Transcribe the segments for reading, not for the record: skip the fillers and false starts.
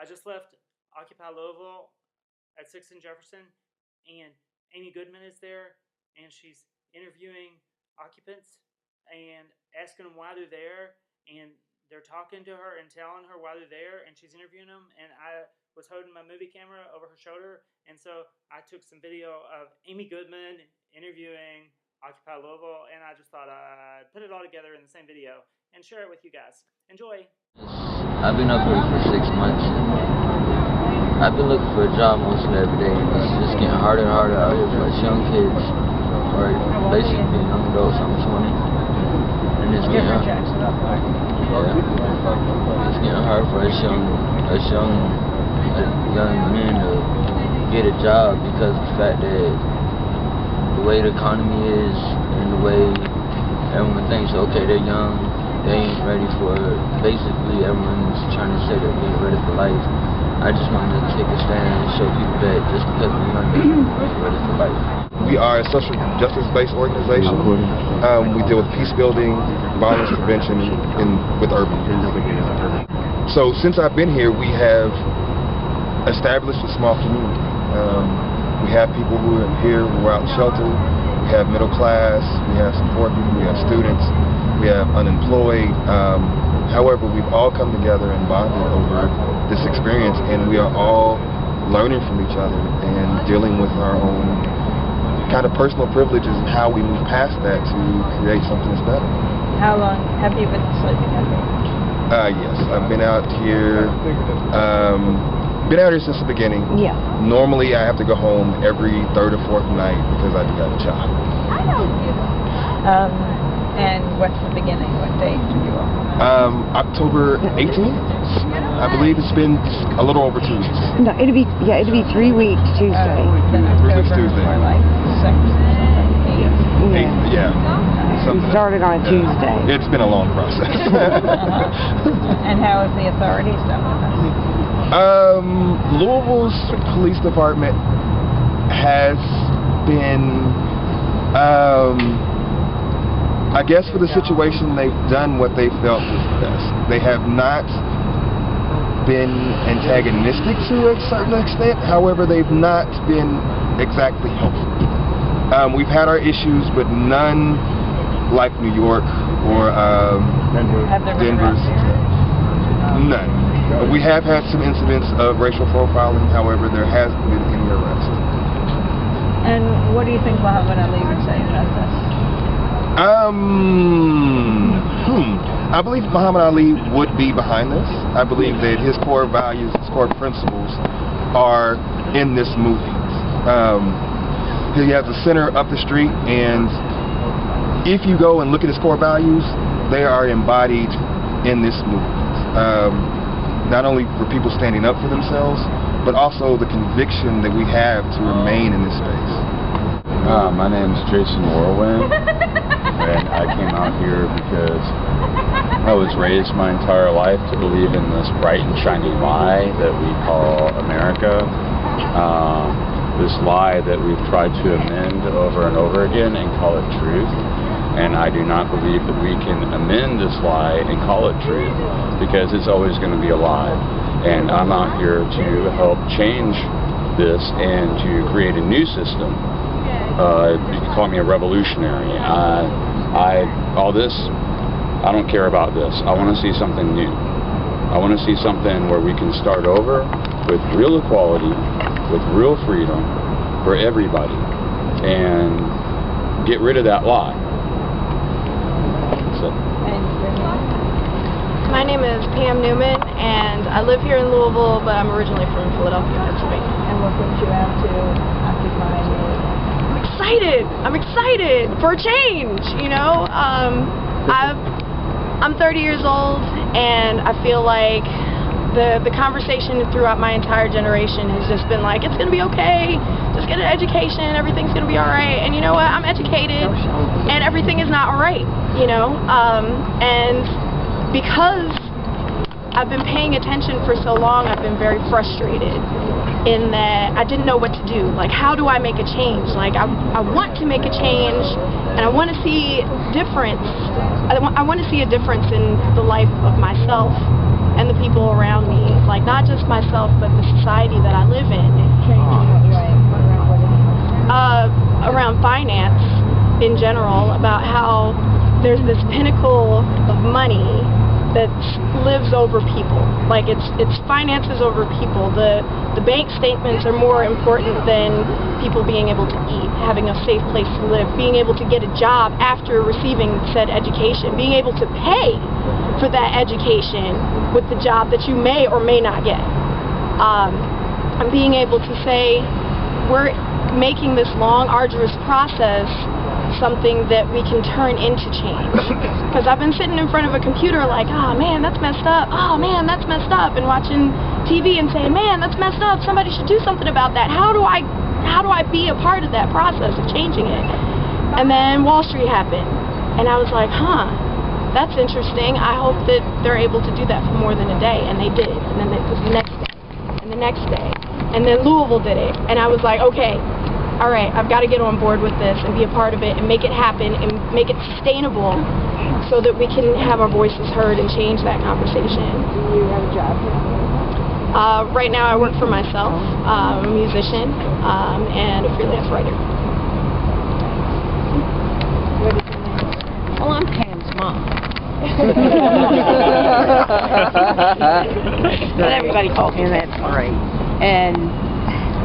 just left Occupy Louisville at 6th and Jefferson, and Amy Goodman is there, and she's interviewing occupants and asking them why they're there, and they're talking to her and telling her why they're there, and she's interviewing them, and I was holding my movie camera over her shoulder, and so I took some video of Amy Goodman interviewing Occupy Louisville, and I just thought I'd put it all together in the same video and share it with you guys. Enjoy! I've been up here for 6 months, and I've been looking for a job mostly every day, and it's just getting harder and harder out here for us young kids, or basically young adults. I'm 20, and it's getting hard. It's getting hard for us young men to get a job because of the fact that the way the economy is and the way everyone thinks, okay, they're young, they ain't ready for it. Basically, everyone's trying to say that they're ready for life. I just wanted to take a stand and show people that just because we're young, they're ready for life. We are a social justice-based organization. We deal with peace building, violence prevention, with urban. So since I've been here, we have established a small community. We have people who are here who are out in shelter. We have middle class. We have some poor people. We have students. We have unemployed. However, we've all come together and bonded over this experience, and we are all learning from each other and dealing with our own kind of personal privileges and how we move past that to create something that's better. How long have you been sleeping out here? Yes, I've been out here. Been out here since the beginning. Yeah. Normally, I have to go home every third or fourth night because I do have a child. And what's the beginning? What date did you open? October 18th. I believe it's been a little over 2 weeks. No, it'll be 3 weeks Tuesday. 3 weeks Tuesday. More like 6 or something. 8. Yeah. We started on a Tuesday. It's been a long process. And how has the authorities done with us? Louisville's police department has been, I guess for the situation, they've done what they felt was best. They have not been antagonistic to a certain extent. However, they've not been exactly helpful. We've had our issues, but none like New York or Denver's. None. We have had some incidents of racial profiling. However, there hasn't been any arrests. And what do you think Muhammad Ali would say about this? I believe Muhammad Ali would be behind this. I believe that his core values, his core principles are in this movement. He has a center up the street, and if you go and look at his core values, they are embodied in this movement. Not only for people standing up for themselves, but also the conviction that we have to remain in this space. My name is Jason Orwin, and I came out here because I was raised my entire life to believe in this bright and shiny lie that we call America. This lie that we've tried to amend over and over again and call it truth. And I do not believe that we can amend this lie and call it truth, because it's always going to be a lie. And I'm out here to help change this and to create a new system. You can call me a revolutionary. I don't care about this. I want to see something new. I want to see something where we can start over with real equality, with real freedom for everybody, and get rid of that lie. My name is Pam Newman, and I live here in Louisville, but I'm originally from Philadelphia, Pennsylvania. And what brings you out to Occupy Louisville? I'm excited for a change, you know. I'm 30 years old, and I feel like the conversation throughout my entire generation has just been like, it's going to be okay, just get an education, everything's going to be all right. And you know what, I'm educated, and everything is not all right, you know. And because I've been paying attention for so long, I've been very frustrated in that I didn't know what to do. Like, how do I make a change? Like, I want to make a change, and I want to see difference. I want to see a difference in the life of myself and the people around me, like not just myself, but the society that I live in. Around finance in general, about how there's this pinnacle of money that lives over people. Like it's finances over people. The bank statements are more important than people being able to eat, having a safe place to live, being able to get a job after receiving said education, being able to pay for that education with the job that you may or may not get. And being able to say, we're making this long, arduous process something that we can turn into change. Because I've been sitting in front of a computer like, oh man, that's messed up, oh man, that's messed up, and watching TV and saying, man, that's messed up, somebody should do something about that. How do I be a part of that process of changing it? And then Wall Street happened, and I was like, that's interesting. I hope that they're able to do that for more than a day, and they did. And then it was the next day, and the next day, and then Louisville did it, and I was like, okay, all right, I've got to get on board with this and be a part of it and make it happen and make it sustainable so that we can have our voices heard and change that conversation. Do you have a job? Right now I work for myself. I'm a musician and a freelance writer. Well, I'm Pam's mom. But everybody calls me that. That's great. And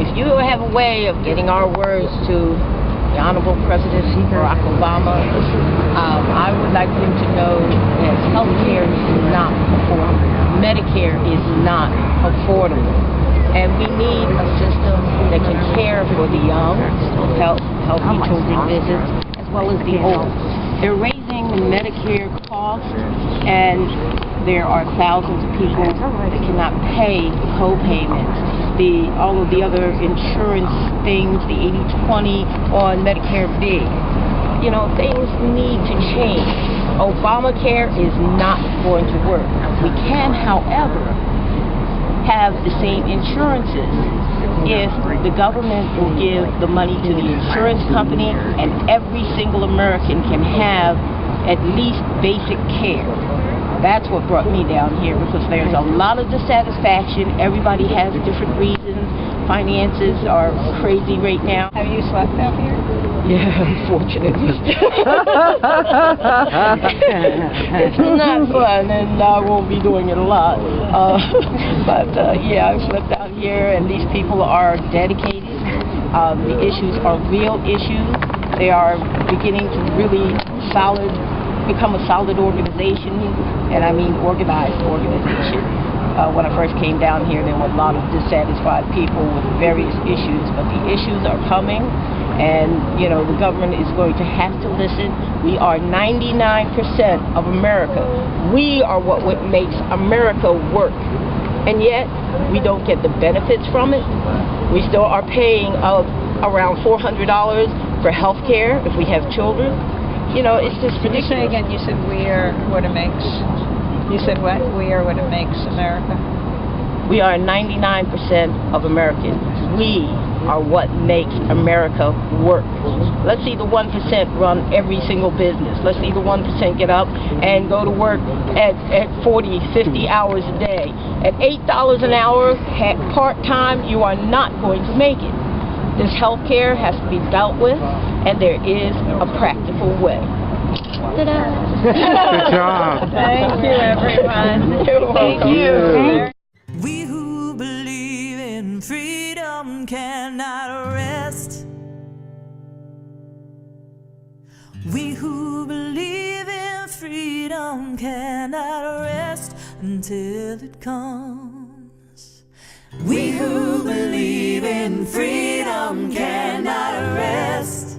if you have a way of getting our words to the Honorable President Barack Obama, I would like him to know that health care is not affordable. Medicare is not affordable. And we need a system that can care for the young, healthy children visits, as well as the old. They're raising the Medicare costs, and there are thousands of people that cannot pay co-payments. All of the other insurance things, the 80/20 on Medicare Big. You know, things need to change. Obamacare is not going to work. We can, however, have the same insurances if the government will give the money to the insurance company and every single American can have at least basic care. That's what brought me down here, because there's a lot of dissatisfaction. Everybody has different reasons. Finances are crazy right now. Have you slept out here? Yeah, unfortunately. It's not fun, and I won't be doing it a lot. Yeah, I've slept out here, and these people are dedicated. The issues are real issues. They are beginning to really become a solid organization, and I mean organized organization. When I first came down here, there were a lot of dissatisfied people with various issues, but the issues are coming, and you know, the government is going to have to listen. We are 99% of America. We are what makes America work, and yet we don't get the benefits from it. We still are paying around $400 for health care if we have children. You know, it's just ridiculous. Can you say again, you said we are what it makes, you said what? We are what it makes America? We are 99% of Americans. We are what makes America work. Let's see the 1% run every single business. Let's see the 1% get up and go to work at 40, 50 hours a day. At $8 an hour, part-time, you are not going to make it. This health care has to be dealt with, and there is a practical way. Ta-da! Good job. Thank you, everyone. Thank you. We who believe in freedom cannot rest. We who believe in freedom cannot rest until it comes. We who believe in freedom cannot rest.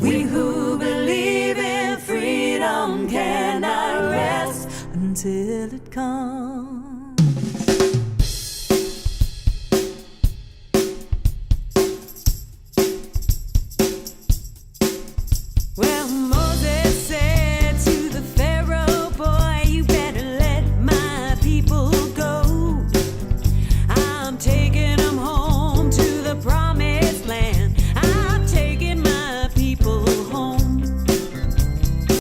We who believe in freedom cannot rest until it comes.